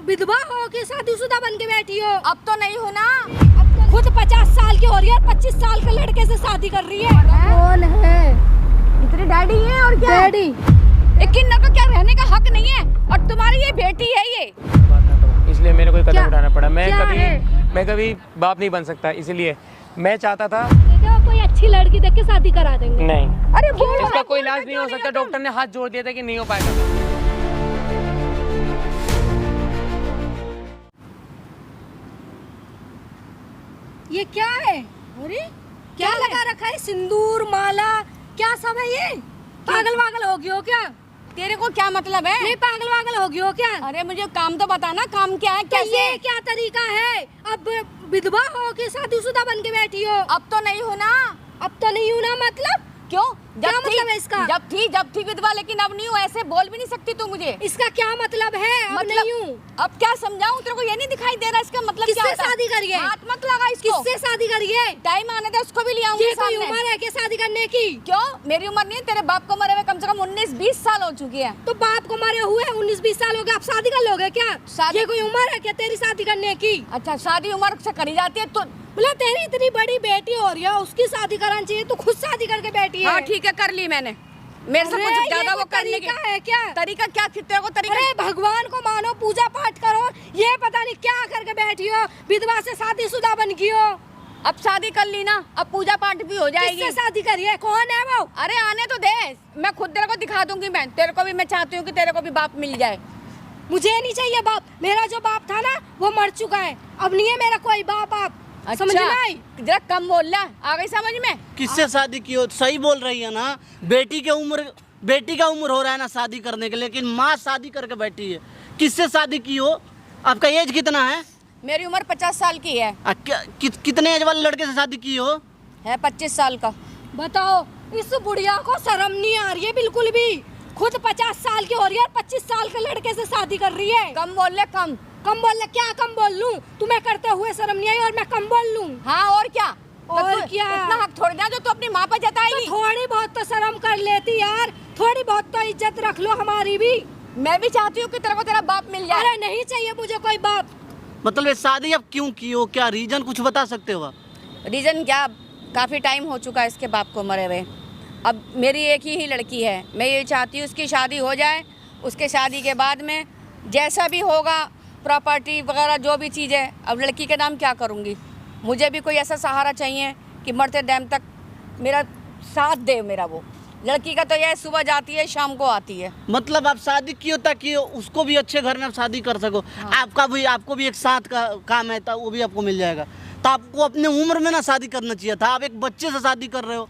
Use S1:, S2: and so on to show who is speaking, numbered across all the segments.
S1: विधवा हो कि शादीशुदा बन के बैठी हो?
S2: अब तो नहीं हो ना।
S1: अब तो खुद 50 साल की हो रही है और 25 साल के लड़के से शादी कर रही है। कौन है?
S2: इतने डैडी हैं और क्या?
S1: डैडी।
S2: लेकिन न को क्या रहने का हक नहीं है और तुम्हारी ये बेटी है ये।
S3: बात ना करो, इसलिए मेरे को कदम उठाना पड़ा।
S1: क्या
S3: मैं कभी बाप नहीं बन सकता, इसलिए मैं चाहता था।
S1: कोई अच्छी लड़की देख के शादी करा देंगे।
S3: नहीं,
S2: अरे
S3: इसका कोई इलाज नहीं हो सकता। डॉक्टर ने हाथ जोड़ दिया था कि नहीं हो पाएगा।
S1: ये क्या है? अरे क्या लगा रखा है? सिंदूर माला क्या सब है ये? पागल वागल हो गई हो क्या?
S2: तेरे को क्या मतलब है?
S1: नहीं पागल वागल हो गई हो क्या?
S2: अरे मुझे काम तो बता ना, काम क्या है? कैसे?
S1: ये क्या तरीका है? अब विधवा हो कि शादीशुदा बन के बैठी हो?
S2: अब तो नहीं हो ना।
S1: अब तो नहीं हूँ ना मतलब?
S2: क्यों?
S1: क्या मतलब है इसका?
S2: जब थी विधवा, लेकिन अब नहीं हूँ। ऐसे बोल भी नहीं सकती तू मुझे।
S1: इसका क्या मतलब है? अब
S2: मतलब
S1: नहीं हूँ।
S2: अब क्या समझाऊं तेरे को? ये नहीं दिखाई दे रहा इसका मतलब क्या
S1: किससे
S2: होता है?
S1: शादी करिए?
S2: हाथ मत लगा इसको।
S1: किससे शादी करिए?
S2: टाइम आने दे, उसको भी ले आऊंगी
S1: ये कोई
S2: सामने।
S1: उम्र है कि शादी करने की?
S2: क्यों? मेरी उम्र नहीं है, तेरे बाप को मरे हुए कम से कम 19-20 साल हो चुकी है।
S1: तो बाप को मरे हुए 19-20 साल हो गए, आप शादी कर लोगे क्या?
S2: शादी-
S1: ये कोई उम्र है क्या तेरी शादी करने की?
S2: अच्छा, शादी उम्र से करी जाती है तो?
S1: बोला तेरी इतनी बड़ी बेटी हो रही है, उसकी शादी करानी चाहिए, तू खुद शादी करके बैठी है।
S2: हाँ ठीक है, कर ली मैंने। मेरे से
S1: अरे,
S2: कुछ
S1: ये
S2: ज्यादा
S1: कोई
S2: वो करने की
S1: तरीका है क्या?
S2: तरीका क्या? तेरे को तरीका?
S1: अरे भगवान को मानो, पूजा पाठ करो, ये पता नहीं क्या करके बैठी हो, विधवा से शादीशुदा बन गई हो।
S2: अब शादी कर ली ना, अब पूजा पाठ भी हो जाएगी।
S1: किससे शादी करी है? कौन है वो?
S2: अरे आने तो दे, मैं खुद तेरे को दिखा दूंगी। मैं तेरे को भी, मैं चाहती हूँ कि तेरे को भी बाप मिल जाए।
S1: मुझे नहीं चाहिए बाप। मेरा जो बाप था ना वो मर चुका है, अब नहीं है मेरा कोई बाप। आप समझ में आई?
S2: जरा कम बोल रहा, आ गई समझ में?
S4: किससे शादी की हो? सही बोल रही है ना। बेटी का उम्र हो रहा है ना शादी करने के, लेकिन माँ शादी करके बैठी है। किससे शादी की हो? आपका एज कितना है?
S2: मेरी उम्र 50 साल की है।
S4: कितने एज वाले लड़के से शादी की हो?
S2: है 25 साल का।
S1: बताओ, इस बुढ़िया को शर्म नहीं आ रही है बिल्कुल भी? खुद 50 साल की हो रही है और 25 साल के लड़के से शादी कर रही है।
S2: कम बोल ले, कम।
S1: कम बोल ले? क्या कम बोल लूं? तुम्हें करते हुए शर्म नहीं आई और मैं कम बोल लूं?
S2: हाँ और क्या?
S1: और क्या?
S2: इतना हक थोड़ी ना जो तू अपनी माँ पर जताएगी।
S1: तो थोड़ी बहुत तो शर्म कर लेती यार, थोड़ी बहुत तो इज्जत रख लो हमारी भी।
S2: मैं भी चाहती हूँ कि तेरे को तेरा बाप मिल जाए।
S1: अरे नहीं चाहिए मुझे कोई बाप।
S4: मतलब ये शादी अब क्यों की हो? क्या रीजन कुछ बता सकते हो आप?
S2: रीजन क्या, काफ़ी टाइम हो चुका है इसके बाप को मरे हुए। अब मेरी एक ही लड़की है, मैं ये चाहती हूँ उसकी शादी हो जाए। उसके शादी के बाद में जैसा भी होगा, प्रॉपर्टी वगैरह जो भी चीज़ है, अब लड़की के नाम क्या करूँगी? मुझे भी कोई ऐसा सहारा चाहिए कि मरते दम तक मेरा साथ दे। मेरा वो लड़की का तो यह सुबह जाती है शाम को आती है।
S4: मतलब आप शादी की हो ताकि उसको भी अच्छे घर में आप शादी कर सको।
S2: हाँ।
S4: आपको भी एक साथ का काम है, तो वो भी आपको मिल जाएगा। तो आपको अपने उम्र में ना शादी करना चाहिए था। आप एक बच्चे से शादी कर रहे हो,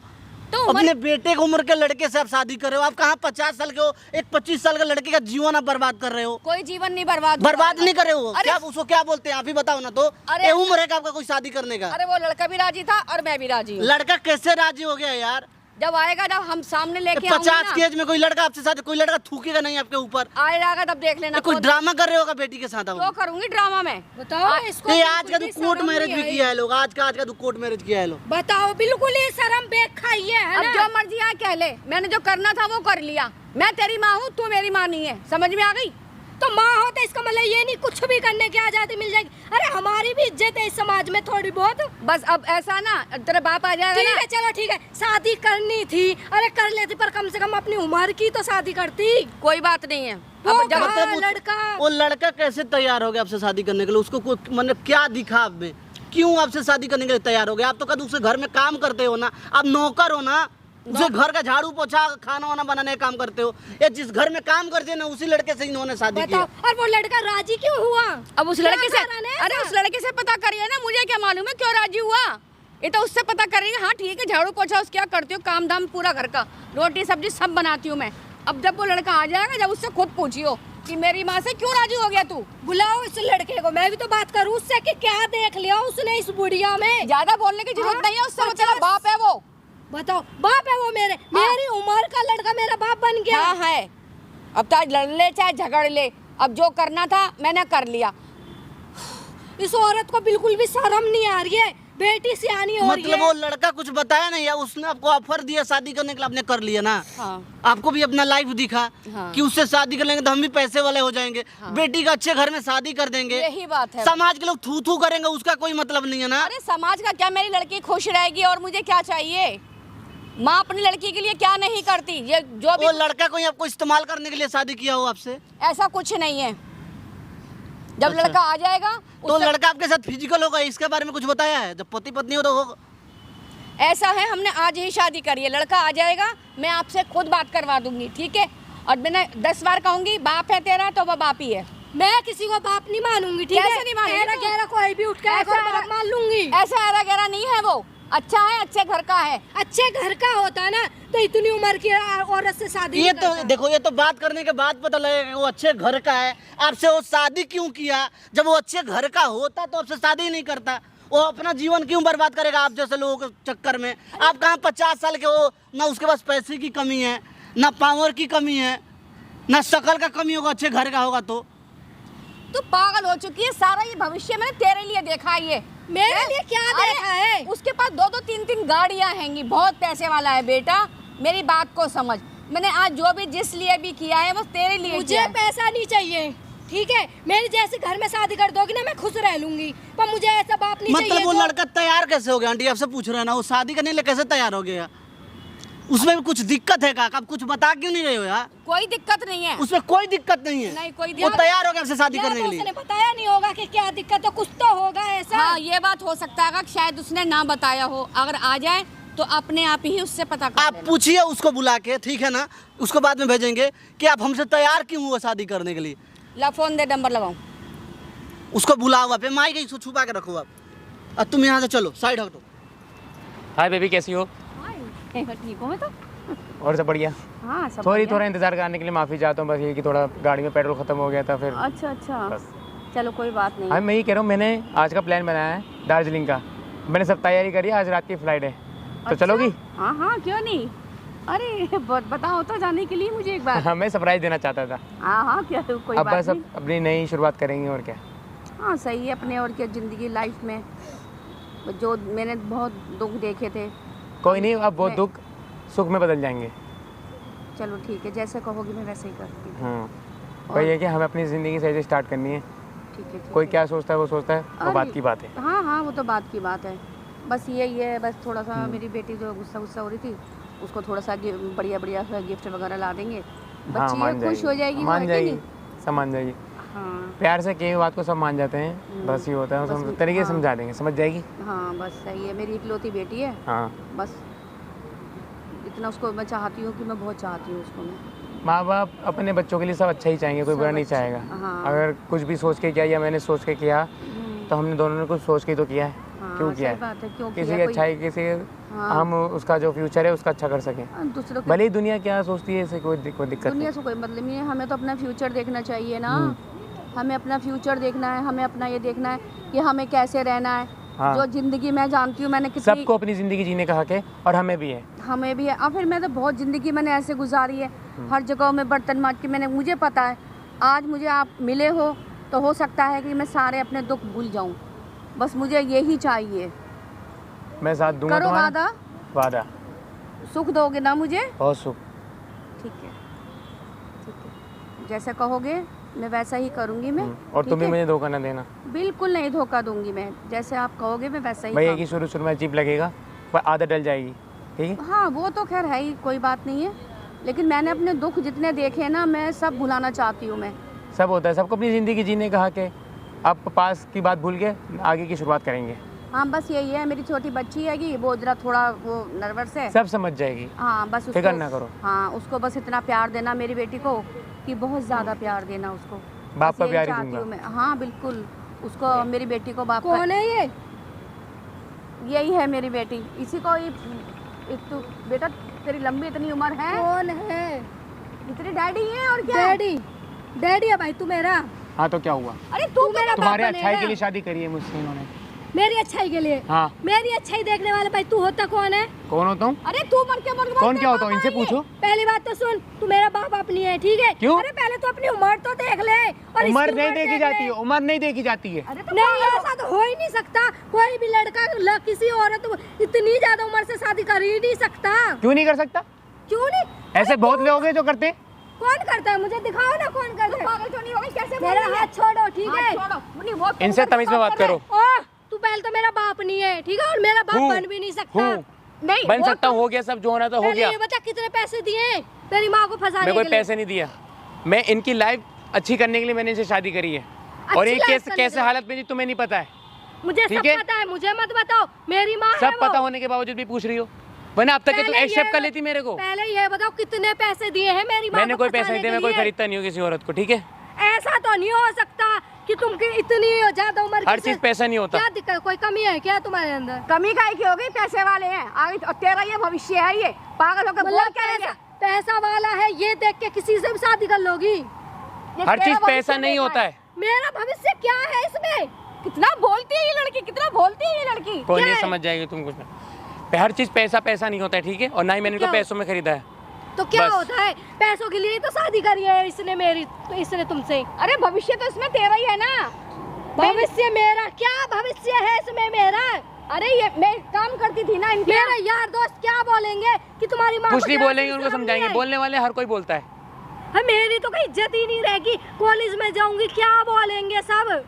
S2: तो
S4: अपने बेटे की उम्र के लड़के से आप शादी कर रहे हो। आप कहाँ 50 साल के हो, एक 25 साल के लड़के का जीवन आप बर्बाद कर रहे हो।
S2: कोई जीवन नहीं बर्बाद
S4: नहीं कर रहे हो।
S2: अरे,
S4: क्या उसको क्या बोलते हैं आप ही बताओ ना। तो
S2: अरे,
S4: ये उम्र है कि आपका कोई शादी करने का?
S2: अरे वो लड़का भी राजी था और मैं भी राजी हूँ।
S4: लड़का कैसे राजी हो गया यार?
S2: जब आएगा, जब हम सामने लेके
S4: 50 की एज में कोई लड़का आपसे शादी, कोई लड़का थूकेगा नहीं आपके ऊपर।
S2: आएगा तब देख लेना।
S4: कोई ड्रामा कर रहे होगा बेटी के साथ आप?
S2: वो करूंगी ड्रामा में।
S1: बताओ इसको।
S4: ये आज का तो
S1: बिल्कुल भी
S4: कोर्ट
S1: शर्म
S4: मैरिज
S1: नहीं
S4: भी
S1: आई।
S4: किया है लोग। आज का तो कोर्ट मैरिज किया है लोग।
S1: बताओ, बिल्कुल ही शर्म बेग खाई है
S2: अब
S1: ना?
S2: जो मर्जी आए कह ले, मैंने जो करना था वो कर लिया। मैं तेरी माँ हूँ, तू मेरी माँ नहीं है। समझ में आ गई?
S1: तो माँ हो तो इसका मतलब ये नहीं कुछ भी करने की आजादी मिल जाएगी। अरे हमारी भी इज्जत है इस समाज में थोड़ी बहुत।
S2: बस अब ऐसा ना, तेरा बाप आ जाएगा
S1: ठीक
S2: ना।
S1: है, चलो ठीक है, शादी करनी थी, अरे कर लेती, पर कम से कम अपनी उम्र की तो शादी करती।
S2: कोई बात नहीं है।
S1: वो
S2: अब जब
S1: कहाँ लड़का?
S4: वो लड़का कैसे तैयार हो गया आपसे शादी करने के लिए? उसको मतलब क्या दिखा आप में? क्यों आपसे शादी करने के लिए तैयार हो गया? आप तो कभी उसके घर में काम करते हो ना, आप नौकर हो ना, उसे घर का झाड़ू पोछा खाना वाना बनाने का काम करते हो। ये जिस घर में काम करते हैं ना, उसी लड़के से इन्होंने शादी की।
S1: बताओ, और वो लड़का राजी क्यों हुआ?
S2: अब उस लड़के से,
S1: क्या कारण है
S2: अरे
S1: ऐसा?
S2: उस लड़के से पता करिए ना। मुझे क्या मालूम है क्यों राजी हुआ? ये तो उससे पता करेंगे। हाँ ठीक है, झाड़ू पोछा उस क्या करती हूँ, काम धाम पूरा घर का, रोटी सब्जी सब बनाती हूँ मैं। अब जब वो लड़का आ जाएगा, जब उससे खुद पूछियो कि मेरी माँ से क्यों राजी हो गया तू।
S1: बुलाओ इस लड़के को, मैं भी तो बात करूँ उससे कि क्या देख लिया उसने इस बुढ़िया में।
S2: ज्यादा बोलने की जरूरत नहीं है उससे, वो तेरा बाप है। वो
S1: बताओ, बाप है वो मेरी उम्र का लड़का मेरा बाप बन गया।
S2: हाँ है। अब तो लड़ ले चाहे झगड़ ले, अब जो करना था मैंने कर लिया।
S1: इस औरत को बिल्कुल भी शर्म नहीं आ रही है। बेटी सियानी हो रही
S4: मतलब
S1: है।
S4: वो लड़का कुछ बताया नहीं, या उसने आपको ऑफर दिया शादी करने के लिए, आपने कर लिया ना?
S2: हाँ
S4: आपको भी अपना लाइफ दिखा
S2: हाँ।
S4: कि उससे शादी कर लेंगे तो हम भी पैसे वाले हो जाएंगे, बेटी का अच्छे घर में शादी कर देंगे,
S2: यही बात है।
S4: समाज के लोग थू थू करेंगे, उसका कोई मतलब नहीं है ना।
S2: अरे समाज का क्या, मेरी लड़की खुश रहेगी और मुझे क्या चाहिए। माँ अपनी लड़की के लिए क्या नहीं करती। ये जो भी
S4: वो लड़का कोई आपको इस्तेमाल करने के लिए शादी किया हो आपसे?
S2: ऐसा कुछ नहीं है। जब
S4: अच्छा।
S2: लड़का आ जाएगा
S4: तो लड़का आपके साथ फिजिकल होगा, इसके बारे में कुछ बताया है? जब पति पत्नी हो तो होगा।
S2: ऐसा है, हमने आज ही शादी करी है। लड़का आ जाएगा, मैं आपसे खुद बात करवा दूंगी, ठीक है। और मैंने 10 बार कहूंगी बाप है तेरा तो वो बाप ही है।
S1: मैं किसी को बाप नहीं मानूंगी, ठीक है?
S2: कैसे नहीं मानूंगी?
S1: ऐरा गैरा कोई भी उठ के
S2: ऐसा
S1: बाप मान लूंगी।
S2: ऐसा ऐरा गैरा नहीं है, वो अच्छा है, अच्छे घर का है।
S1: अच्छे घर का होता ना तो इतनी उम्र की औरत से शादी
S4: ये
S1: नहीं
S4: तो
S1: करता।
S4: देखो, ये तो बात करने के बाद पता लगेगा कि वो अच्छे घर का है। आपसे वो शादी क्यों किया? जब वो अच्छे घर का होता तो आपसे शादी नहीं करता। वो अपना जीवन क्यों बर्बाद करेगा आप जैसे लोगों के चक्कर में? आप कहाँ 50 साल के हो, ना उसके पास पैसे की कमी है, ना पावर की कमी है, ना शक्ल का कमी होगा, अच्छे घर का होगा तो।
S2: तू पागल हो चुकी है। सारा ये भविष्य मैंने तेरे लिए देखा है। ये
S1: मेरे लिए क्या
S2: अरे,
S1: देखा है?
S2: उसके पास 2-2 3-3 गाड़ियां हैंगी, बहुत पैसे वाला है बेटा। मेरी बात को समझ। मैंने आज जो भी जिस लिए भी किया है वो तेरे लिए
S1: मुझे
S2: किया है।
S1: पैसा नहीं चाहिए, ठीक है? मेरे जैसे घर में शादी कर दोगी ना, मैं खुश रह लूंगी, पर मुझे ऐसा बाप नहीं चाहिए।
S4: मतलब वो
S1: जो-
S4: लड़का तैयार कैसे हो गया? आंटी आपसे पूछ रहे हैं ना, वो शादी करने के लिए कैसे तैयार हो गया? उसमें भी कुछ दिक्कत है का? आप कुछ बता क्यों नहीं रहे हो यार?
S2: कोई दिक्कत नहीं है।
S4: उसमें कोई दिक्कत नहीं है।
S2: नहीं कोई
S4: वो
S2: दिक्कत।
S4: तैयार हो गया आपसे शादी
S1: या
S4: करने
S1: तो
S4: के लिए।
S1: उसने बताया नहीं होगा कि क्या दिक्कत है, कुछ तो होगा ऐसा।
S2: हाँ ये बात हो सकता है कि शायद उसने ना बताया हो। अगर आ जाए तो अपने आप ही उससे पता कर
S4: आप
S2: लेना।
S4: पूछिए उसको बुला के, ठीक है ना? उसको बाद में भेजेंगे कि आप हमसे तैयार क्यों हुआ शादी करने के लिए।
S2: ला फोन दे, नंबर लगाऊं।
S4: उसको बुलाओ, आप माई गई इसको छुपा के रखो आप। और तुम यहाँ से चलो, साइड हटो।
S3: हाय बेबी, कैसी हो?
S2: ठीक हूँ मैं तो।
S3: और सब बढ़िया?
S2: हाँ सब
S3: सॉरी,
S2: बढ़िया।
S3: थोड़ा इंतजार करने के लिए माफ़ी चाहता हूँ। बस ये कि थोड़ा गाड़ी में पेट्रोल ख़त्म हो गया था फिर।
S2: अच्छा अच्छा,
S3: बस।
S2: चलो कोई बात नहीं।
S3: हाँ मैं ये कह रहा हूँ, मैंने आज का प्लान बनाया है दार्जिलिंग का। मैंने सब तैयारी करी है, आज रात की फ्लाइट है, तो
S2: अच्छा?
S3: चलोगी?
S2: हाँ हाँ क्यों नहीं। अरे बताओ तो जाने के लिए मुझे एक बार।
S3: हाँ मैं सरप्राइज़ देना चाहता था।
S2: हाँ हाँ क्या कोई
S3: अब
S2: बात
S3: बस
S2: नहीं।
S3: अब अपनी नई शुरुआत करेंगे और क्या।
S2: हाँ सही है, अपने और क्या ज़िंदगी लाइफ में जो मैंने बहुत दुख देखे थे।
S3: कोई नहीं, अब वो
S2: मैं-
S3: दुख सुख में बदल जाएंगे।
S2: चलो ठीक है, जैसे कहोगी मैं वैसे ही करती हूँ।
S3: हाँ वही है कि हमें अपनी ज़िंदगी सही से स्टार्ट करनी है।
S2: ठीक है ठीक
S3: कोई
S2: है।
S3: क्या सोचता है वो सोचता है, वो
S2: अरे,
S3: बात की बात है।
S2: हाँ हाँ वो तो बात की बात है। बस यही है, बस थोड़ा सा मेरी बेटी जो गुस्सा हो रही थी उसको थोड़ा सा बढ़िया बढ़िया सा गिफ्ट वगैरह ला देंगे,
S3: हाँ
S2: बच्ची
S3: मान
S2: ये खुश हो जाएगी। वो है
S3: मान
S2: कि
S3: जाएगी,
S2: नहीं?
S3: सब मान जाएगी।
S2: हाँ
S3: प्यार से कई बात को सब मान जाते हैं, बस ये होता है।
S2: बस
S3: हम तरीके से
S2: हाँ।
S3: समझा देंगे, समझ जाएगी।
S2: हाँ बस सही है, मेरी इकलौती बेटी है।
S3: हाँ
S2: बस इतना उसको मैं चाहती हूँ कि मैं बहुत चाहती हूँ उसको मैं।
S3: माँ बाप अपने बच्चों के लिए सब अच्छा ही चाहेंगे, कोई
S2: सब
S3: बुरा नहीं
S2: अच्छा,
S3: चाहेगा।
S2: हाँ।
S3: अगर कुछ भी सोच के किया या मैंने सोच के किया तो हमने दोनों ने कुछ सोच के तो किया है।
S2: हाँ,
S3: क्यों किया
S2: सही
S3: है?
S2: बात है, क्यों
S3: किसी
S2: किया?
S3: की
S2: कोई-
S3: अच्छाई, किसी
S2: हाँ।
S3: हम उसका जो फ्यूचर है उसका अच्छा कर सकें।
S2: दूसरों के
S3: भले ही दुनिया क्या सोचती है, इससे कोई दिक्कत
S2: दुनिया
S3: नहीं।
S2: से कोई मतलब नहीं है। हमें तो अपना फ्यूचर देखना चाहिए ना। हमें अपना फ्यूचर देखना है, हमें अपना ये देखना है कि हमें कैसे रहना है।
S3: हाँ।
S2: जो जिंदगी मैं जानती हूँ, मैंने कितनी
S3: सबको अपनी ज़िंदगी जीने का हक है और हमें भी है।
S2: हमें भी है। और फिर मैं तो बहुत ज़िंदगी मैंने ऐसे गुजारी है, हर जगह में बर्तन माज के मैंने, मुझे पता है आज मुझे आप मिले हो तो हो सकता है कि मैं सारे अपने दुख भूल जाऊँ। बस मुझे यही चाहिए।
S3: मैं साथ दूंगा
S2: करो
S3: तुम्हारा।
S2: वादा,
S3: वादा।
S2: सुख दोगे ना मुझे?
S3: बहुत सुख।
S2: ठीक है ठीक है, जैसा कहोगे मैं वैसा ही करूँगी मैं।
S3: और
S2: ठीक
S3: तुम भी
S2: है?
S3: मुझे धोखा ना देना।
S2: बिल्कुल नहीं धोखा दूंगी मैं, जैसे आप कहोगे मैं वैसा ही
S3: भैया
S2: करूँगी।
S3: की शुरू में अजीब लगेगा पर आदत डल जाएगी, ठीक है?
S2: हाँ वो तो खैर है ही, कोई बात नहीं है। लेकिन मैंने अपने दुख जितने देखे ना, मैं सब भुलाना चाहती हूँ मैं।
S3: सब होता है, सबको अपनी ज़िंदगी जीने का हक है। आप पास की बात भूल के आगे की शुरुआत करेंगे।
S2: हाँ बस यही है, मेरी छोटी बच्ची हैगी, वो जरा थोड़ा वो नर्वस है।
S3: सब समझ जाएगी,
S2: हाँ बस
S3: फिक्र ना करो।
S2: हाँ उसको बस इतना प्यार देना मेरी बेटी को कि बहुत ज़्यादा प्यार देना उसको।
S3: बाप
S2: बस
S3: का
S2: यही
S3: प्यार ही
S2: चाहती
S3: दूंगा।
S2: हूँ मैं। हाँ बिल्कुल, उसको मेरी बेटी को बाप
S1: कौन है ये?
S2: यही है मेरी बेटी, इसी को ही। एक तो बेटा तेरी लंबी इतनी उम्र है,
S1: कौन है?
S2: इतनी डैडी है और क्या?
S1: डैडी? डैडी है भाई तू मेरा?
S3: हाँ तो क्या हुआ?
S2: अरे तू मेरा
S3: तुम्हारे
S2: बाप
S3: अच्छाई
S2: बनेगा।
S3: के लिए शादी करी है मुझसे इन्होंने।
S1: मेरी अच्छाई के लिए?
S3: हाँ
S1: मेरी अच्छाई देखने वाला भाई तू होता कौन है?
S3: कौन होता हूँ?
S2: अरे तू मन के मन
S3: कौन क्या होता हूँ? इनसे पूछो।
S1: पहली बात तो सुन, तू मेरा बाप अपनी है, ठीक है?
S3: क्यों?
S1: अरे पहले तो अपनी उम्र तो देख ले। और
S3: उम्र
S1: इसकी
S3: नहीं
S1: उम्र
S3: देखी
S1: देख
S3: जाती
S1: ले।
S3: है, उम्र नहीं देखी जाती है।
S1: नहीं, ऐसा तो हो ही नहीं सकता। कोई भी लड़का किसी औरत इतनी ज्यादा उम्र से शादी कर ही नहीं सकता।
S3: क्यों नहीं कर सकता?
S1: क्यों नहीं?
S3: ऐसे बहुत लोग हैं जो करते हैं।
S1: कौन करता है? मुझे दिखाओ ना कौन करता है।
S2: पागल तो नहीं होगी? कैसे
S1: मेरा हाथ छोड़ो, ठीक है?
S2: छोड़ो नहीं, वो
S3: इनसे तमीज में बात करो।
S1: ओह, तू पहले तो मेरा बाप नहीं है, ठीक है? और मेरा बाप
S3: हूँ,
S1: बन भी नहीं सकता।
S3: हूँ।
S2: नहीं
S3: बन
S2: वो
S3: सकता हूँ, हो गया सब जो होना था हो
S1: पहले
S3: गया।
S1: ये बता कितने पैसे दिए तेरी माँ को फंसाने
S3: मैं कोई
S1: के लिए?
S3: पैसे नहीं दिया, मैं इनकी लाइफ अच्छी करने के लिए मैंने इनसे शादी करी है। और ये
S1: लाइफ
S3: कैसे
S1: करने
S3: कैसे
S1: के-
S3: हालत में थी तुम्हें नहीं पता है।
S1: मुझे सब
S3: ठीक है?
S1: पता है, मुझे मत बताओ। मेरी माँ है
S3: सब
S1: वो।
S3: पता होने के बावजूद भी पूछ रही हो, वरना अब तक तुम
S1: पहले
S3: एक्सेप्ट कर
S1: ये-
S3: लेती मेरे को।
S1: पहले ये बताओ कितने पैसे दिए हैं मेरी माँ
S3: मैंने
S1: को
S3: कोई पैसे
S1: फंसाने
S3: नहीं दिए,
S1: के
S3: मैं कोई
S1: लिए?
S3: खरीदता नहीं हूँ किसी औरत को, ठीक है?
S1: ऐसा तो नहीं हो सकता कि तुम की इतनी ज्यादा उम्र
S3: हर
S1: की
S3: चीज पैसा नहीं होता।
S1: क्या दिक्कत? कोई कमी है क्या तुम्हारे अंदर?
S2: कमी का की होगी? पैसे वाले हैं आगे, और तेरा ये भविष्य है, ये पागल होकर बोल
S1: मतलब
S2: क्या रह गया?
S1: पैसा वाला है ये देख के किसी से भी शादी कर लोगी?
S2: ये
S3: हर
S2: तेरा
S3: चीज
S2: भविष्य
S3: पैसा नहीं
S2: देखा
S3: होता है।
S1: मेरा भविष्य क्या है इसमें?
S2: कितना बोलती है ये लड़की, कितना बोलती है ये लड़की।
S3: कोई
S1: क्या
S3: नहीं
S1: है?
S3: समझ जाएगी तुम कुछ ना। हर चीज पैसा पैसा नहीं होता है, ठीक है? और ना ही मैंने इनको
S1: क्या?
S3: पैसों में खरीदा है।
S1: तो क्या
S3: बस।
S1: होता है? पैसों के लिए ही तो शादी करी है इसने मेरी, तो इसने तुमसे।
S2: अरे भविष्य तो इसमें तेरा ही है ना।
S1: भविष्य मेरा क्या? भविष्य है इसमें मेरा?
S2: अरे ये मैं काम करती थी ना इनके
S1: मेरा यार दोस्त क्या बोलेंगे कि तुम्हारी माँ
S3: कुछ
S1: को
S3: नहीं
S1: क्या
S3: बोलेंगे, उनको
S1: शर्म नहीं
S3: समझाएंगे।
S1: आई?
S3: बोलने वाले हर कोई बोलता है।
S1: हाँ, मेरी तो कोई इज्जत ही नहीं रहेगी। कॉलेज में जाऊंगी, क्या बोलेंगे सब?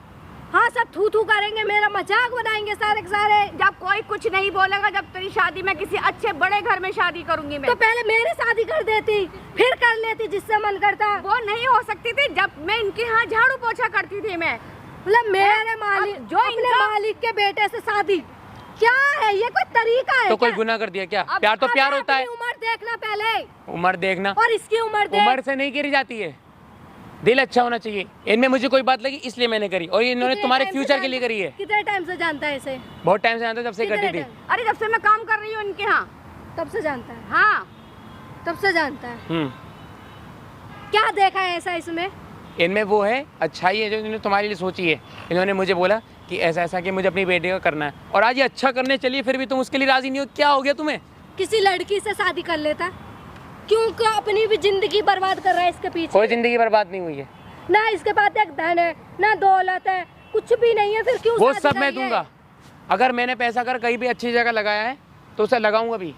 S1: हाँ, सब थू थू करेंगे, मेरा मजाक बनाएंगे सारे के सारे।
S2: जब कोई कुछ नहीं बोलेगा, जब तेरी शादी मैं किसी अच्छे बड़े घर में शादी करूंगी मैं।
S1: तो पहले मेरी शादी कर देती, फिर कर लेती जिससे मन करता।
S2: वो नहीं हो सकती थी जब मैं इनके यहाँ झाड़ू पोछा करती थी मैं।
S1: मतलब मेरे मालिक,
S2: अब जो
S1: अपने
S2: इनका-
S1: मालिक के बेटे से शादी, क्या है ये? कोई तरीका है
S3: तो कोई
S1: क्या?
S3: गुनाह कर दिया क्या?
S2: अब-
S3: प्यार तो प्यार
S1: अरे
S3: होता है।
S1: अपनी उम्र देखना पहले,
S3: उम्र देखना,
S1: और इसकी उम्र देख।
S3: उम्र से नहीं करी जाती है। दिल अच्छा होना चाहिए। इनमें मुझे कोई बात लगी इसलिए मैंने करी, और ये इन्होंने
S1: कितने
S3: तुम्हारे
S1: टाइम से
S3: फ्यूचर के लिए
S1: जानता-
S3: करी है।
S1: कितने टाइम से जानता है इसे?
S3: बहुत टाइम से जानता जब से
S1: कितने
S3: करती थी।
S1: टाइम?
S2: अरे जब से मैं काम कर रही हूँ इनके यहाँ।
S1: तब से जानता है?
S2: हाँ
S1: तब से जानता है। क्या देखा है ऐसा इसमें?
S3: इनमें वो है अच्छाई है जो इन्होंने तुम्हारे लिए सोची है। इन्होंने मुझे बोला कि ऐसा ऐसा कि मुझे अपनी बेटी का करना है, और आज ये अच्छा करने चलिए फिर भी तुम उसके लिए राजी नहीं हो। क्या हो गया तुम्हें?
S1: किसी लड़की से शादी कर लेता, क्यों अपनी भी जिंदगी बर्बाद कर रहा है इसके पीछे?
S3: कोई जिंदगी बर्बाद नहीं हुई है।
S1: ना इसके पास एक धन है, ना दौलत है, कुछ भी नहीं है, फिर क्यों
S3: वो
S1: शादी
S3: सब मैं
S1: करी है?
S3: दूंगा। अगर मैंने पैसा कर कहीं भी अच्छी जगह लगाया है तो उसे लगाऊंगा भी।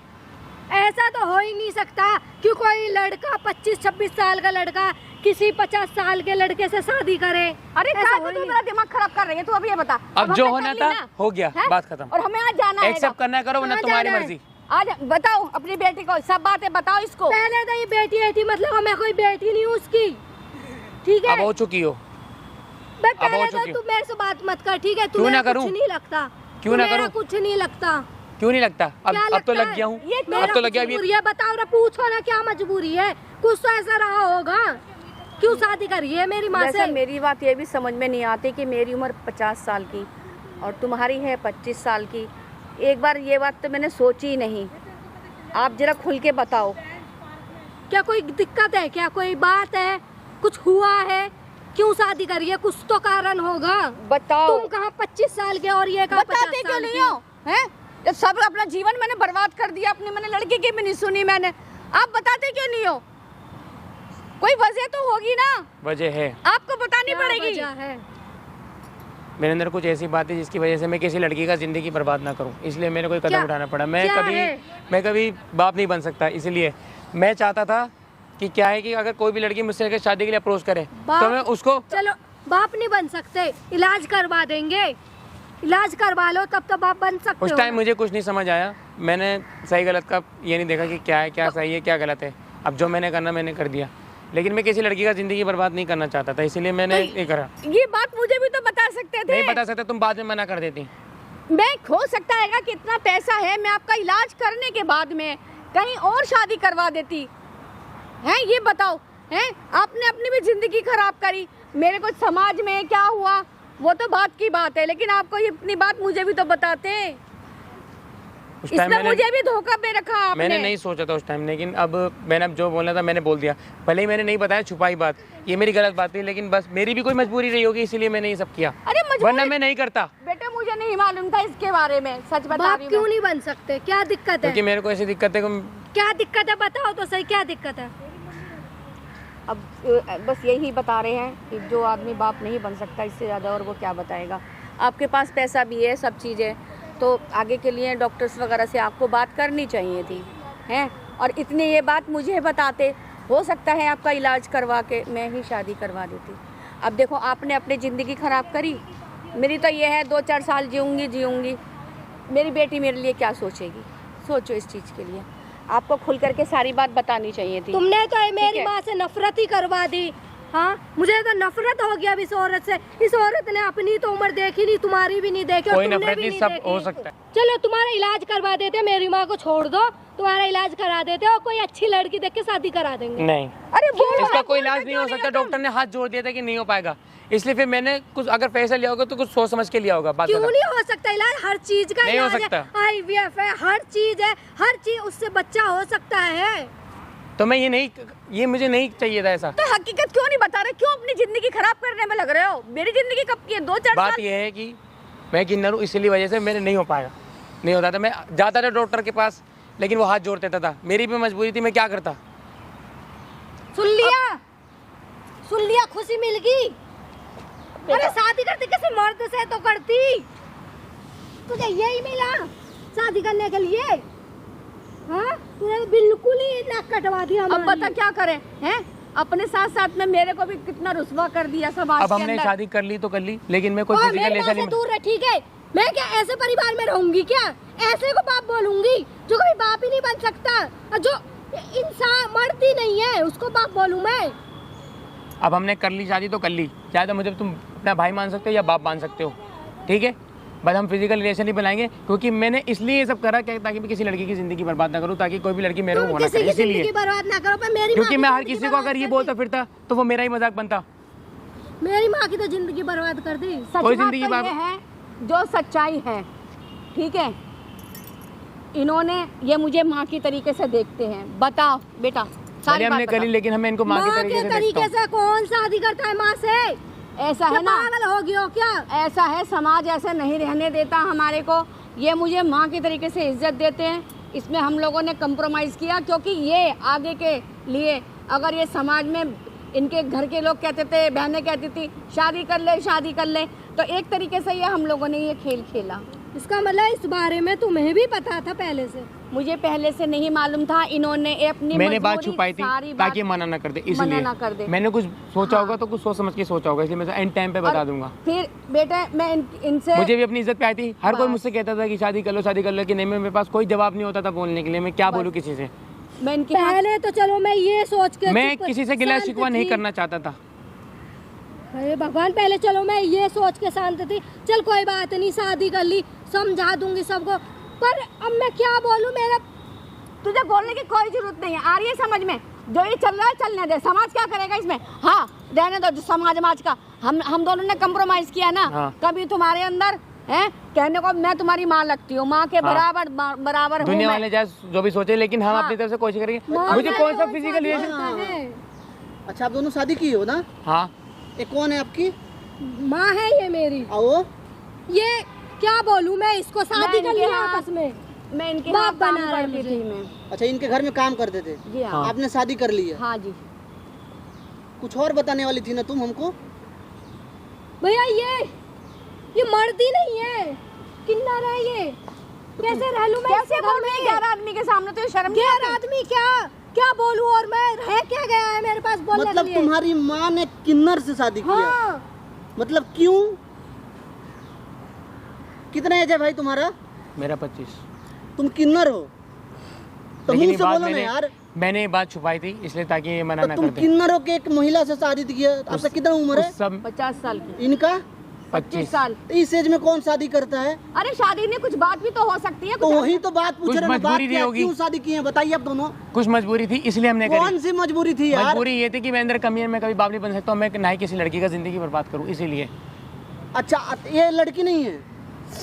S1: ऐसा तो हो ही नहीं सकता कि कोई लड़का 25-26 साल का लड़का किसी 50 साल के लड़के से शादी करे।
S2: अरे
S1: ऐसा
S2: क्या
S1: हो ही
S2: तू
S1: नहीं।
S2: मेरा दिमाग खराब कर रही है? तू अभी ये बता।
S3: अब जो
S2: हमने
S3: होना
S2: कर
S3: था
S2: ली ना?
S3: हो गया,
S2: हैं?
S3: बात खत्म।
S2: और हमें आज जाना है।
S3: एक्सेप्ट करना है करो, वरना
S1: कहाँ
S3: तुम्हारी
S1: जाना है?
S3: मर्जी।
S2: आज बताओ अपनी बेटी को सब बातें बताओ इसको।
S1: पहले तो ये बेटी थी, मतलब मैं कोई बेटी नहीं हूँ उसकी, ठीक है?
S3: अब हो चुकी हो।
S1: बट
S3: अब हो
S1: पहले तो
S3: चुकी
S1: तू मेरे से बात मत कर, ठीक है? तू
S3: क्यों ना
S1: मेरा
S3: करूं?
S1: कुछ नहीं लगता।
S3: क्यों ना
S1: तू मेरा
S3: करूं?
S1: कुछ नहीं लगता।
S3: क्यों नहीं लगता? अब
S1: क्या
S3: अब तो
S1: लगता
S3: लग
S1: है?
S3: गया हूँ।
S2: ये
S1: मेरा
S3: अब तो लग गया।
S1: मजबूरी है, बताओ ना, पूछो ना क्या मजबूरी है? कुछ तो ऐसा रहा होगा, क्यों शादी करी है मेरी माँ
S2: वैसे
S1: से?
S2: मेरी बात ये भी समझ में नहीं आती कि मेरी उम्र 50 साल की और तुम्हारी है 25 साल की। एक बार ये बात तो मैंने सोची ही नहीं। आप जरा खुल के बताओ।
S1: क्या कोई दिक्कत है क्या? कोई बात है? कुछ हुआ है? क्यों शादी करी है? कुछ तो कारण होगा।
S2: बताओ।
S1: तुम कहाँ 25 साल के और ये कहाँ 50
S2: बताते क्यों
S1: साल
S2: नहीं
S1: की?
S2: हो? हैं? जब सब अपना जीवन मैंने बर्बाद कर दिया अपनी, मैंने लड़की की भी नहीं सुनी मैंने। आप बताते क्यों नहीं हो? कोई वजह तो होगी ना,
S3: वजह है,
S2: आपको बतानी
S1: क्या
S2: पड़ेगी।
S1: वजह है?
S3: मेरे अंदर कुछ ऐसी बात है जिसकी वजह से मैं किसी लड़की का जिंदगी बर्बाद ना करूं, इसलिए मेरे कोई कदम
S1: क्या?
S3: उठाना पड़ा।
S1: क्या है?
S3: मैं कभी बाप नहीं बन सकता, इसलिए मैं चाहता था कि क्या है कि अगर कोई भी लड़की मुझसे अगर शादी के लिए अप्रोच करे
S1: बाप-
S3: तो मैं उसको
S1: चलो, बाप नहीं बन सकते, इलाज करवा देंगे। इलाज करवा लो तब तो बाप बन सकते
S3: उस
S1: हो।
S3: टाइम मुझे कुछ नहीं समझ आया। मैंने सही गलत का ये नहीं देखा कि क्या है, क्या सही है, क्या गलत है। अब जो मैंने करना मैंने कर दिया, लेकिन मैं किसी लड़की का जिंदगी बर्बाद नहीं करना चाहता था, इसीलिए मैंने ये करा।
S2: ये बात मुझे भी तो बता सकते थे।
S3: नहीं बता सकता, तुम बाद में मना कर देती।
S2: मैं हो सकता है कि इतना पैसा है, मैं आपका इलाज करने के बाद में कहीं और शादी करवा देती हैं। ये बताओ, हैं? आपने अपनी भी जिंदगी खराब करी। मेरे को समाज में क्या हुआ वो तो बात की बात है, लेकिन आपको ये अपनी बात मुझे भी तो बताते।
S3: उस टाइम
S2: इसमें मुझे भी धोखा पे रखा आपने।
S3: मैंने नहीं सोचा था उस टाइम, लेकिन अब मैंने जो बोलना था मैंने बोल दिया। भले ही मैंने नहीं बताया, छुपाई बात, ये मेरी गलत बात थी, लेकिन बस मेरी भी कोई मजबूरी रही होगी, इसीलिए मैंने ये सब किया,
S2: अरे मजबूरी-
S3: वरना मैं नहीं करता।
S2: बेटे मुझे नहीं नहीं मालूम था इसके बारे में, सच बता
S1: बाप
S2: रही हूँ
S1: क्यों
S2: मैं।
S1: नहीं बन सकते? क्या दिक्कत है?
S3: क्योंकि मेरे को ऐसी दिक्कत है कि
S1: क्या दिक्कत है बताओ तो सही, क्या दिक्कत है?
S2: अब बस यही बता रहे हैं कि जो आदमी बाप नहीं बन सकता, इससे ज़्यादा और वो क्या बताएगा। आपके पास पैसा भी है, सब चीज़ें, तो आगे के लिए डॉक्टर्स वगैरह से आपको बात करनी चाहिए थी, हैं? और इतनी ये बात मुझे बताते, हो सकता है आपका इलाज करवा के मैं ही शादी करवा देती। अब देखो आपने अपनी ज़िंदगी ख़राब करी, मेरी तो ये है 2-4 साल जीऊँगी, मेरी बेटी मेरे लिए क्या सोचेगी? सोचो इस चीज़ के लिए, आपको खुल करके सारी बात बतानी चाहिए थी।
S1: तुमने तो मेरी
S2: है।
S1: माँ से नफरत ही करवा दी। हाँ, मुझे तो नफरत हो गया अब इस औरत से। इस औरत ने अपनी तो उम्र देखी नहीं, तुम्हारी भी नहीं देखी, और
S3: कोई
S1: तुमने
S3: नफरत
S1: भी
S3: नहीं,
S1: नहीं
S3: सब
S1: देखी।
S3: हो सकता है।
S1: चलो तुम्हारा इलाज करवा देते, मेरी माँ को छोड़ दो, तुम्हारा इलाज करा देते और कोई अच्छी लड़की देख के शादी करा देंगे।
S3: नहीं,
S2: अरे बोलो
S3: इसका
S2: ना,
S3: कोई इलाज नहीं हो सकता। डॉक्टर ने हाथ जोड़ दिया था कि नहीं हो पाएगा, इसलिए फिर मैंने कुछ अगर पैसा लिया होगा तो कुछ सोच समझ के लिया होगा। बात
S1: क्यों
S3: बता।
S1: नहीं हो सकता इलाज? हर चीज का
S3: नहीं हो
S1: इलाज
S3: सकता।
S1: है, IVF है, हर चीज है, हर चीज, उससे बच्चा हो सकता है।
S3: तो मैं ये मुझे नहीं चाहिए था ऐसा।
S2: तो हकीकत क्यों नहीं बता रहे? क्यों अपनी जिंदगी खराब करने में लग रहे हो? मेरी जिंदगी कब की है? 2-4
S3: बात
S2: साल।
S3: यह है कि मैं किन्नर हूँ, इसीलिए वजह से मेरे नहीं हो पाएगा, नहीं होता था। मैं जाता था डॉक्टर के पास, लेकिन वो हाथ जोड़ देता था। मेरी भी मजबूरी थी, मैं क्या करता।
S1: सुन लिया, खुशी मिल गई। अरे शादी करती किसी मर्द से तो करती, तुझे यही मिला शादी करने के लिए? हाँ, तूने बिल्कुल ही नाक कटवा दिया
S2: अब
S1: हमारी।
S2: बता क्या करें, हैं? अपने साथ साथ में मेरे को भी कितना रुस्वा कर दिया समाज
S3: अब
S2: के
S3: हमने
S2: अंदर।
S3: शादी कर ली तो कर ली, लेकिन मैं कोई
S1: और
S3: फिजिकल
S1: मेरी
S3: ऐसा
S1: माँ से
S3: नहीं।
S1: दूर रह, ठीक है? मैं क्या ऐसे परिवार में रहूंगी क्या? ऐसे को बाप बोलूंगी जो कभी बाप ही नहीं बन सकता, और जो इंसान मर्द ही नहीं है उसको बाप बोलूं मैं?
S3: अब हमने कर ली शादी तो कर ली, चाहे तो मुझे तुम अपना भाई मान सकते हो या बाप मान सकते हो, ठीक है? बस हम फिजिकल रिलेशन नहीं बनाएंगे, क्योंकि मैंने इसलिए ये सब करा कि ताकि मैं किसी लड़की की जिंदगी बर्बाद ना करूं, ताकि कोई भी लड़की मेरे को
S1: तुम
S3: होना
S1: किसी
S3: करे,
S1: की
S3: इसीलिए।
S1: जिंदगी बर्बाद ना करो, पर मेरी
S3: क्योंकि
S1: माँ
S3: मैं
S1: की
S3: हर
S1: जिंदगी
S3: किसी को अगर
S1: बर्बाद
S3: ये
S1: कर
S3: बोलता
S1: दी।
S3: फिरता तो वो मेरा ही मजाक बनता।
S1: मेरी माँ की तो जिंदगी बर्बाद कर दी।
S2: सच
S3: कोई
S2: बात
S3: जिंदगी
S2: तो
S3: बात-
S2: ये है जो सच्चाई है, ठीक है? इन्होंने ये मुझे माँ की तरीके से देखते हैं। बताओ बेटा,
S3: चलिए
S2: सारी
S3: हमने
S2: बात
S3: करी,
S2: बताओ।
S3: लेकिन हमें इनको माँ के तरीके से देखता
S1: तरीके
S3: हूं।
S1: से कौन शादी करता है माँ से?
S2: ऐसा है
S1: क्या
S2: ना,
S1: पागल हो गई हो क्या?
S2: ऐसा है, समाज ऐसे नहीं रहने देता हमारे को। ये मुझे माँ की तरीके से इज्जत देते हैं, इसमें हम लोगों ने कंप्रोमाइज़ किया, क्योंकि ये आगे के लिए अगर ये समाज में इनके घर के लोग कहते थे, बहनें कहती थी शादी कर ले, तो एक तरीके से ये हम लोगों ने ये खेल खेला।
S1: इसका मतलब इस बारे में तुम्हें भी पता था पहले से?
S2: मुझे पहले से नहीं मालूम था, इन्होंने अपनी
S3: मैंने बात
S2: मजबूरी
S3: छुपाई थी
S2: सारी
S3: ताकि
S2: बात
S3: मना ना कर दे,
S2: मना ना कर दे।
S3: इसलिए मैंने कुछ सोचा होगा तो कुछ सोच समझ के सोचा होगा, इसलिए मैं एंड टाइम पे बता
S2: और
S3: दूंगा।
S2: फिर बेटा मैं इनसे
S3: मुझे भी अपनी इज्जत पे आई थी, हर कोई
S2: बस।
S3: मुझसे कहता था कि शादी कर लो, कि नहीं, मेरे पास कोई जवाब नहीं होता था बोलने के लिए, मैं क्या बोलूँ किसी से।
S2: मैं इनके हाथ
S1: पहले तो चलो मैं ये सोच के
S3: मैं
S1: चुप-
S3: किसी से गिला
S1: शांत
S3: शिकवा नहीं
S1: थी।
S3: करना चाहता था।
S1: अरे भगवान, पहले चलो मैं ये सोच के शांत थी, चल कोई बात नहीं, शादी कर ली, समझा दूंगी सबको। पर अब मैं क्या बोलूं? मेरा
S2: तुझे बोलने की कोई जरूरत नहीं है, आ रही है समझ में? जो ये चल रहा है चलने दे, समाज क्या करेगा इसमें? हाँ, रहने दो, जो समाज का हम दोनों ने कंप्रोमाइज किया ना।
S3: हाँ।
S2: कभी तुम्हारे अंदर है कहने को मैं तुम्हारी माँ लगती हूँ, माँ के
S3: हाँ।
S2: बराबर हूँ
S3: दुनिया
S2: मैं।
S3: वाले चाहे जो भी सोचे, लेकिन हम
S2: हाँ।
S3: अपनी तरफ से कोशिश करेंगे।
S1: माँ
S3: मुझे
S1: का
S3: कौन सा
S1: कौन
S3: फिजिकल
S1: शादी
S3: रिलेशन।
S1: करता है?
S4: अच्छा, आप दोनों शादी की हो ना?
S3: हाँ,
S4: ये कौन है आपकी?
S1: माँ है ये मेरी।
S4: आओ।
S1: ये क्या बोलूं मैं, इसको शादी कर
S2: इनके
S1: लिया
S2: यहाँ-
S1: आपस में।
S2: मैं इनके
S1: बाप
S2: यहाँ काम
S1: बना रहा है
S2: करती
S1: मुझे।
S2: थी मैं।
S4: अच्छा, इनके घर में काम करते थे,
S2: जी हाँ।
S4: आपने शादी कर ली है?
S2: हाँ जी।
S4: कुछ और बताने वाली थी ना तुम हमको?
S1: भैया ये मर्द ही नहीं है, किन्नर है ये। कैसे रह लूं मैं
S2: कैसे
S1: इसके घर
S2: बोल रही है
S1: में?
S2: 11 आदमी के सामने? तो ये शर्म नहीं
S1: गैर
S2: आती?
S1: आदमी क्या बोलूं? और मैं रह क्या गया है मेरे पास बोलने के
S4: मतलब
S1: लिए?
S4: तुम्हारी माँ ने किन्नर से शादी किया?
S1: हाँ,
S4: मतलब क्यों? कितना एज है भाई तुम्हारा?
S3: मेरा 25।
S4: तुम किन्नर हो तो
S3: लेकिन
S4: मुंह
S3: ये
S4: से
S3: बात
S4: बोलो ना यार।
S3: मैंने ये बात छुपाई थी, इसलिए ताकि ये मना
S4: तो
S3: ना
S4: तुम
S3: कर दे।
S4: किन्नर हो के एक महिला से शादी किया? आपका कितना उम्र है?
S3: उस सब
S2: 50 साल की,
S4: इनका
S3: 25
S2: साल।
S4: इस एज में कौन शादी करता है?
S2: अरे शादी में कुछ बात भी तो हो सकती है।
S4: तो
S2: कुछ
S4: वही तो बात पूछ
S3: कुछ
S4: रहे हैं, बात
S3: मजबूरी
S4: क्या
S3: नहीं होगी।
S4: क्यों शादी की है बताइए आप दोनों।
S3: कुछ मजबूरी थी, इसलिए हमने करी।
S4: कौन सी मजबूरी थी यार?
S3: मजबूरी ये थी कि मैं अंदर कमी है, मैं कभी बाप नहीं बन सकता, मैं ना ही किसी लड़की का जिंदगी बर्बाद करूं, इसीलिए।
S4: अच्छा, ये लड़की नहीं है,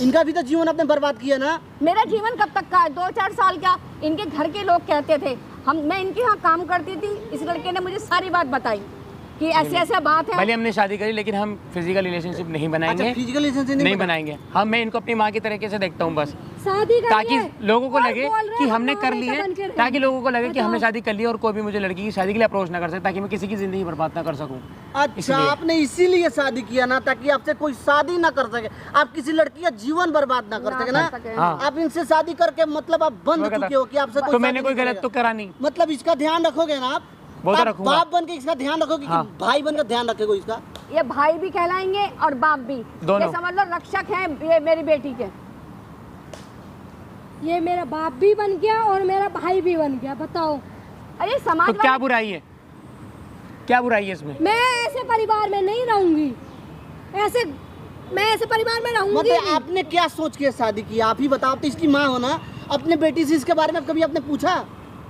S4: इनका भी तो जीवन आपने बर्बाद किया ना।
S2: मेरा जीवन कब तक का है? 2-4 साल का। इनके घर के लोग कहते थे, मैं इनके यहाँ काम करती थी, इस लड़के ने मुझे सारी बात बताई, कि ऐसे ऐसे बात है।
S3: भले हमने शादी करी लेकिन हम फिजिकल रिलेशनशिप नहीं बनाएंगे।
S4: अच्छा, फिजिकल रिलेशनशिप
S3: नहीं बनाएंगे हम। मैं इनको अपनी माँ की तरीके से देखता हूँ बस,
S1: शादी कर
S3: ताकि
S1: लिए
S3: लोगों को
S1: और
S3: लगे
S1: बोल रहे
S3: कि
S1: हैं
S3: हमने
S1: हम
S3: कर
S1: मामे
S3: ली
S1: का
S3: है,
S1: बन के रहे।
S3: ताकि लोगों को लगे कि हमने
S1: बताओ।
S3: शादी कर ली और कोई भी मुझे लड़की की शादी के लिए अप्रोच ना कर सके, ताकि मैं किसी की जिंदगी बर्बाद ना कर सकूँ।
S4: अच्छा,
S3: इसलिए।
S4: आपने इसीलिए शादी किया ना, ताकि आपसे कोई शादी ना कर सके, आप किसी लड़की का जीवन बर्बाद ना कर सके ना।
S3: हाँ।
S4: आप इनसे शादी करके मतलब आप बंद चुके हो कि आपसे कोई
S3: तो मैंने
S4: शादी
S3: कोई
S4: नहीं
S3: गलत तो
S4: करेगा।
S3: करा नहीं।
S4: मतलब इसका ध्यान रखोगे ना आप?
S3: वो तो
S4: आप
S3: रखूंगा।
S4: बाप बन के इसका ध्यान रखोगे
S3: हाँ।
S4: कि भाई बन के ध्यान रखेगा इसका?
S2: ये भाई भी कहलाएंगे और बाप भी,
S3: दोनों।
S2: ये समझ लो रक्षक हैं ये मेरी बेटी के।
S1: ये मेरा बाप भी बन गया और मेरा भाई भी बन गया। बताओ
S2: अरे समाज
S3: तो क्या
S2: वाले-
S3: बुराई है, क्या बुराई है इसमें?
S1: मैं ऐसे परिवार में नहीं रहूंगी, मैं ऐसे परिवार में रहूंगी
S4: मतलब
S1: नहीं।
S4: आपने क्या सोच के शादी की? आप ही बताओ। तो इसकी माँ हो ना, अपने बेटी से इसके बारे में कभी आपने पूछा?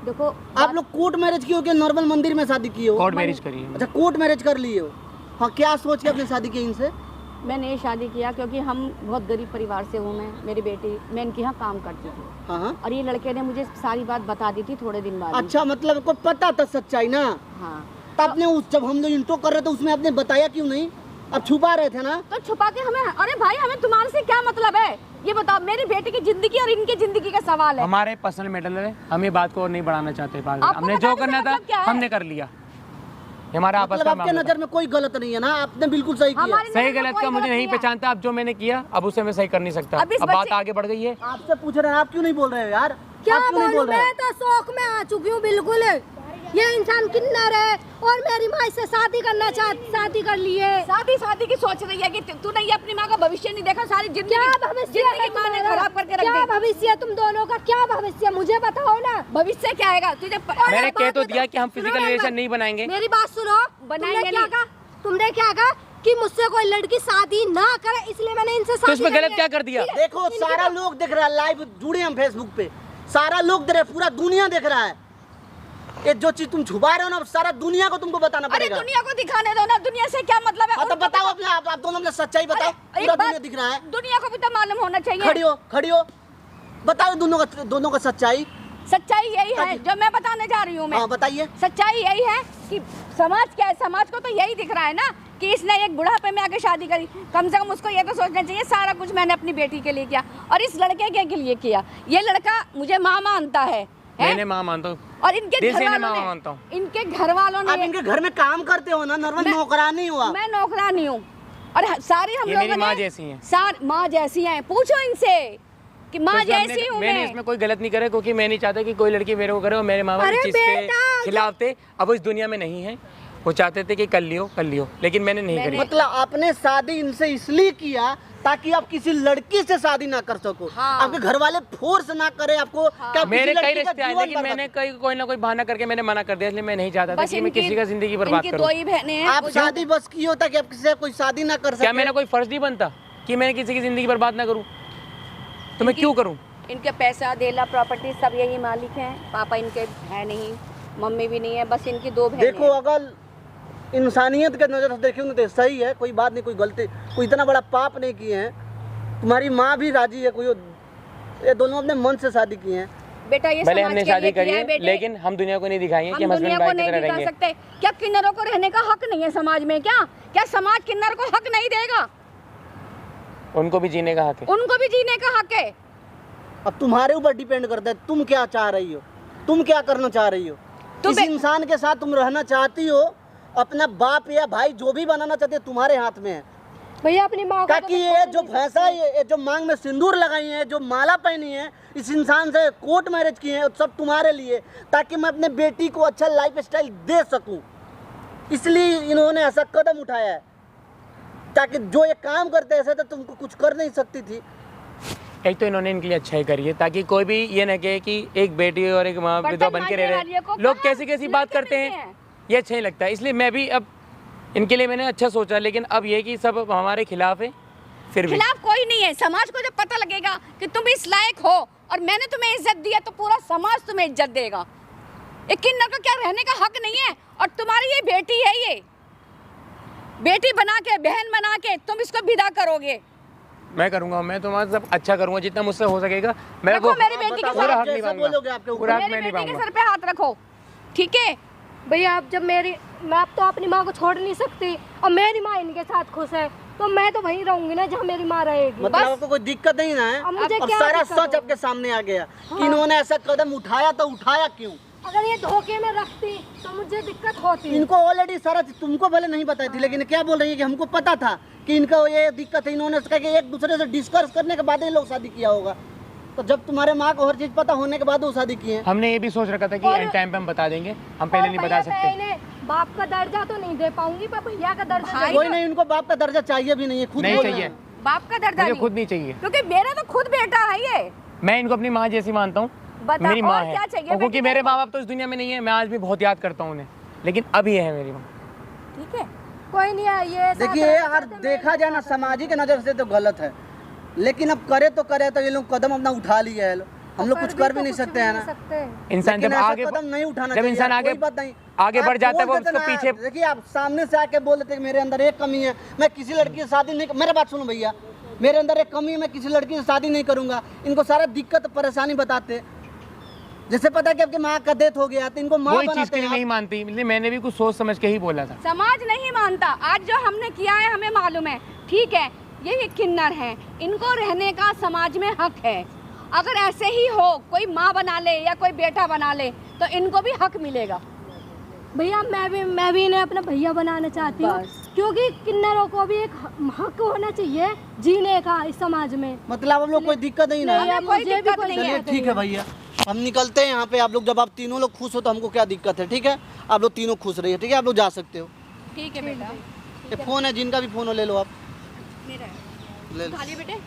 S2: देखो
S4: आप लोग कोर्ट मैरिज किए हो कि नॉर्मल मंदिर में शादी किए हो?
S3: कोर्ट मैरिज करी है।
S4: अच्छा, कोर्ट मैरिज कर लिए हो। हाँ, क्या सोच के आपने शादी की इनसे?
S2: मैंने ये शादी किया क्योंकि हम बहुत गरीब परिवार से हूँ। मैं, मेरी बेटी, मैं इनके यहाँ काम करती थी
S4: हाँ हाँ।
S2: और ये लड़के ने मुझे सारी बात बता दी थी थोड़े दिन बाद ही।
S4: अच्छा, मतलब को पता था सच्चाई ना?
S2: हाँ,
S4: तो आपने उस जब हम लोग इंट्रो कर रहे थे उसमें आपने बताया क्यों नहीं? अब छुपा रहे थे ना?
S2: तो छुपा के हमें, अरे भाई हमें तुम्हारे से क्या मतलब है ये बताओ। मेरी बेटी की जिंदगी और इनकी जिंदगी का सवाल है।
S3: हमारे पर्सनल मैटर है, हम ये बात को और नहीं बढ़ाना चाहते।
S2: आपको
S3: हमने जो
S2: बताने से
S3: करना था
S2: मतलब क्या है?
S3: हमने कर लिया। हमारा आपस
S4: मतलब
S3: का
S4: आपके
S3: मामला
S4: नजर में कोई गलत नहीं है ना? आपने बिल्कुल सही किया।
S2: हमारी
S3: सही
S2: नजर में
S3: गलत
S2: कोई
S3: का मुझे
S2: गलत
S3: नहीं
S2: है।
S3: पहचानता। अब जो मैंने किया अब उसे मैं सही कर नहीं सकता।
S2: अब इस
S3: अब बात
S2: बच्चे-
S3: आगे बढ़ गई है।
S4: आपसे पूछ रहे हैं, आप क्यों नहीं बोल रहे हो यार?
S1: क्या
S4: आप क्यों नहीं
S1: बोलूं,
S4: बोल रहे
S1: मैं तो शौक में आ चुकी हूँ बिल्कुल। ये इंसान किन्नर है और मेरी माँ इससे शादी कर ली है।
S2: शादी की सोच रही है कि तूने ये अपनी माँ का भविष्य नहीं देखा। सारी जिंदगी
S1: क्या भविष्य है
S2: जिंदगी माँ ने
S1: तुम्हारा?
S2: खराब करके रख
S1: क्या
S2: दी।
S1: भविष्य है तुम दोनों का? क्या भविष्य मुझे बताओ ना।
S2: भविष्य क्या आएगा तुझे
S3: मैंने कह तो दिया कि हम
S1: सुनो
S3: फिजिकल
S1: ना,
S3: रिलेशन नहीं बनाएंगे।
S1: मेरी बात सुनो।
S2: बनाएंगे
S1: तुमने क्या
S2: नहीं।
S1: कहा? तुमने क्या कहा कि मुझसे कोई लड़की शादी ना करे, इसलिए मैंने इनसे शादी
S3: तो इसमें
S1: करी
S3: गलत
S1: है।
S3: क्या कर दिया?
S4: देखो, सारा लोग देख रहा है, लाइव जुड़े हम फेसबुक पे, सारा लोग देख रहे हैं, पूरा दुनिया देख रहा है। ये जो चीज तुम छुपा रहे हो ना, सारा दुनिया को तुमको बताना
S2: अरे
S4: पड़ेगा।
S2: दुनिया को दिखाने दो ना, दुनिया से क्या मतलब है?
S4: हाँ, तो
S2: उनको
S4: बताओ
S2: तो-
S4: अपने आप दोनों में सच्चाई बताओ।
S2: अरे,
S4: पूरा
S2: एक बात-
S4: दुनिया दिख रहा है।
S2: दुनिया को भी तो मालूम होना चाहिए।
S4: खड़ी हो, बताओ दोनों का सच्चाई।
S2: सच्चाई यही है जो मैं बताने जा रही हूँ। मैं
S4: हाँ, बताइए।
S2: सच्चाई यही है कि समाज क्या है, समाज को तो यही दिख रहा है ना कि इसने एक बुढ़ापे में आके शादी करी। कम से कम उसको ये तो सोचना चाहिए सारा कुछ मैंने अपनी बेटी के लिए किया और इस लड़के के लिए किया। ये लड़का मुझे माँ मानता है।
S3: मैंने माँ मानता हूँ
S2: और इनके
S3: दिल से
S2: घर
S3: इन्हें
S2: वालों
S3: माँ
S2: ने,
S3: मानता हूँ।
S2: इनके घर वालों
S4: आप
S2: ने,
S4: इनके घर में काम करते हो ना, नॉर्मल नौकरानी हुआ।
S2: मैं नौकरानी हूँ और सारी हम
S3: ये
S2: लोगों
S3: मेरी
S2: ने
S3: माँ जैसी हैं।
S2: माँ जैसी हैं। पूछो इनसे कि माँ
S3: तो इसमें
S2: जैसी हूँ
S3: मैंने
S2: मैं।
S3: इसमें कोई गलत नहीं करे, क्योंकि मैं नहीं चाहता कि कोई लड़की मेरे को करे और मेरे माँ बाप
S1: अरे
S3: इस चीज के
S1: बेटा,
S3: खिलाफ थे। अब वो इस दुनिया में नहीं है। वो चाहते थे कि कर लियो, लेकिन मैंने नहीं करी।
S4: मतलब आपने शादी इनसे इसलिए किया ताकि आप किसी लड़की से शादी ना कर सको।
S2: हाँ।
S4: आपके घर वाले फोर्स ना करे आपको कि आप
S3: मेरे
S4: किसी
S3: कई
S4: लड़की का
S3: रिश्ते आए,
S4: जीवन
S3: लेकिन
S4: बर्बाद
S3: मैंने कोई ना कोई बहाना करके मैंने मना कर दिया। इसलिए मैं नहीं चाहता था
S2: बस
S3: कि मैं
S2: इनकी-
S3: किसी का जिंदगी बर्बाद
S2: इनकी
S3: करूं।
S2: दो ही बहनें हैं।
S4: आप
S2: वो जो-
S4: शादी बस की होता कि आप किसी से कोई शादी ना कर
S3: क्या
S4: सके?
S3: मेरा कोई फर्ज नहीं बनता कि मैं किसी की जिंदगी बर्बाद ना करूं? तो मैं क्यों करूं?
S2: इनके पैसा देला प्रॉपर्टी सब यही मालिक हैं। पापा इनके है नहीं, मम्मी भी नहीं है, बस इनकी दो बहनें
S4: देखो,
S2: हैं।
S4: अगर इंसानियत के नजर से देखिए तो सही है, कोई बात नहीं, कोई गलती, कोई इतना बड़ा पाप नहीं किए हैं। तुम्हारी माँ भी राजी है, कोई ये दोनों अपने मन से शादी किए हैं।
S2: बेटा ये
S3: भले
S2: समाज
S3: हमने
S2: के
S3: शादी
S2: लिए
S3: करी
S2: किया
S3: है,
S2: है बेटे।
S3: लेकिन हम दुनिया को नहीं दिखाएंगे कि
S2: हम
S3: हम
S2: दुनिया
S3: हस्बैंड
S2: को
S3: वाइफ की
S2: नहीं
S3: तरह
S2: दिखा
S3: रहेंगे।
S2: सकते। क्या किन्नरों को रहने का हक नहीं है समाज में? क्या समाज किन्नर को हक नहीं देगा?
S3: उनको भी जीने का हक है।
S2: उनको भी जीने का हक है।
S4: अब तुम्हारे ऊपर डिपेंड करता है, तुम क्या चाह रही हो, तुम क्या करना चाह रही हो। इस इंसान के साथ तुम रहना चाहती हो, अपना बाप या भाई जो भी बनाना चाहते हो, तुम्हारे हाथ में है।
S1: भैया अपनी माँ को
S4: ताकि ये जो भैंसा, ये जो मांग में सिंदूर लगाई है, जो माला पहनी है, इस इंसान से कोर्ट मैरिज की है, सब तुम्हारे लिए, ताकि मैं अपने बेटी को अच्छा लाइफ स्टाइल दे सकूं। इसलिए इन्होंने ऐसा कदम उठाया है, ताकि जो ये काम करते ऐसे तो तुमको कुछ कर नहीं सकती थी।
S3: एक तो इन्होंने इनके लिए अच्छा ही करी है, ताकि कोई भी ये न कहे कि एक बेटी और एक माँ विधवा बन के रह रहे। लोग कैसी कैसी बात करते हैं, ये अच्छा ही लगता है। इसलिए मैं भी अब इनके लिए मैंने अच्छा सोचा, लेकिन अब ये कि सब हमारे खिलाफ है। फिर भी
S2: खिलाफ कोई नहीं है। समाज को जब पता लगेगा कि तुम इस लायक हो और मैंने तुम्हें इज्जत दिया, तो पूरा समाज तुम्हें इज्जत देगा। एक किन्नर को क्या रहने का हक नहीं है? और तुम्हारी ये बेटी है, ये बेटी बना के, बहन बना के तुम इसको विदा करोगे।
S3: मैं करूंगा, मैं तुम्हारा सब अच्छा करूंगा जितना मुझसे हो सकेगा। मैं
S2: रखो
S3: वो
S2: मेरी बेटी के
S3: पूरा
S2: साथ
S3: हक
S4: जैसा
S3: नहीं
S4: बोलोगे आपके
S3: पाऊंगा,
S4: ऊपर।
S3: पूरा हक मैं
S2: मेरी
S3: नहीं
S2: बेटी के
S3: पाऊंगा।
S2: सर पे हाथ रखो, ठीक है?
S1: भैया अब जब मैं अब तो अपनी माँ को छोड़ नहीं सकती और मेरी माँ इनके साथ खुश है तो मैं तो वहीं रहूंगी ना जहाँ मेरी माँ रहेगी।
S4: मतलब आपको कोई दिक्कत नहीं ना है?
S1: अब मुझे
S4: अब
S1: क्या
S4: सारा
S1: दिक्कत
S4: सच
S1: हो?
S4: आपके सामने आ गया कि इन्होंने ऐसा कदम उठाया, तो उठाया क्यों?
S1: अगर ये धोखे में रखती तो मुझे दिक्कत होती।
S4: इनको ऑलरेडी सारा चीज तुमको भले नहीं बताई थी, लेकिन क्या बोल रही है कि हमको पता था कि इनका ये दिक्कत है। इन्होंने कहा कि एक दूसरे से डिस्कस करने के बाद ये लोग शादी किया होगा। तो जब तुम्हारे माँ को हर चीज पता होने के बाद वो शादी किए।
S3: हमने ये भी सोच रखा था कि एंड टाइम पे हम बता देंगे, हम पहले नहीं बता सकते।
S1: इन्हें बाप का दर्जा तो नहीं दे पाऊंगी पर भैया का दर्जा
S4: कोई नहीं, उनको बाप का दर्जा चाहिए भी नहीं है, खुद
S3: नहीं
S4: बोल रहे
S3: चाहिए,
S4: हैं।
S2: बाप का दर्जा
S3: मुझे
S2: नहीं,
S3: खुद नहीं चाहिए,
S2: क्योंकि मेरा तो खुद बेटा है ये।
S3: मैं इनको अपनी माँ जैसी मानता हूँ,
S2: बता,
S3: मेरी
S2: और
S3: माँ है।
S2: क्या चाहिए
S3: और क्योंकि
S2: बेटी
S3: मेरे
S2: को?
S3: माँ बाप तो इस दुनिया में नहीं है, मैं आज भी बहुत याद करता हूँ उन्हें, लेकिन अब ये है मेरी माँ।
S2: ठीक है,
S1: कोई नहीं है ये साथ
S4: देखिए
S1: रहते
S4: यार,
S1: तो
S4: देखा जाए ना सामाजिक नजर से तो गलत है, लेकिन अब करे तो ये लोग कदम अपना उठा लिया है। हम लोग कुछ कर भी नहीं सकते हैं ना।
S3: इंसान
S4: लेकिन
S3: जब
S4: ऐसा
S3: आगे
S4: कदम नहीं उठाना
S3: जब
S4: चाहिए
S3: इंसान
S4: यार,
S3: आगे
S4: कोई बात नहीं।
S3: आगे
S4: आप
S3: बढ़ जाता है,
S4: बोल
S3: वो
S4: देते
S3: उसको
S4: ना,
S3: पीछे।
S4: देखिए आप सामने से आके बोल देते कि मेरे अंदर एक कमी है, मैं किसी लड़की से शादी नहीं। मेरा बात सुनो भैया, मेरे अंदर एक कमी है, मैं किसी लड़की से शादी नहीं करूंगा। इनको सारा दिक्कत परेशानी बताते, जैसे पता है कि आपकी माँ का डेथ हो गया तो इनको माँ
S3: वही चीज
S4: बनाते
S3: के लिए
S4: हैं।
S3: नहीं मानती, इसलिए मैंने भी कुछ सोच समझ के ही बोला था।
S2: समाज नहीं मानता। आज जो हमने किया है हमें मालूम है, ठीक है, ये किन्नर हैं, इनको रहने का समाज में हक है। अगर ऐसे ही हो, कोई माँ बना ले या कोई बेटा बना ले तो इनको भी हक मिलेगा।
S1: भैया मैं भी इन्हें अपना भैया बनाना चाहती हूँ, क्योंकि किन्नरों को भी एक हक होना चाहिए जीने का इस समाज में।
S4: मतलब हम लोग कोई दिक्कत नहीं ना
S1: नहीं,
S4: है।
S1: अब
S2: कोई
S1: मुझे भी
S2: दिक्कत
S1: कोई
S2: नहीं
S4: चलिए
S2: है।
S4: ठीक है भैया, हम निकलते हैं यहाँ पे। आप लोग जब आप तीनों लोग खुश हो तो हमको क्या दिक्कत है? ठीक है, आप लोग तीनों खुश रहिए, ठीक है, आप लोग जा सकते हो।
S2: ठीक है बेटा,
S4: ये फोन है, जिनका भी फोन हो ले लो आप,
S2: मेरा है।
S4: ले लो।
S2: खाली बेटे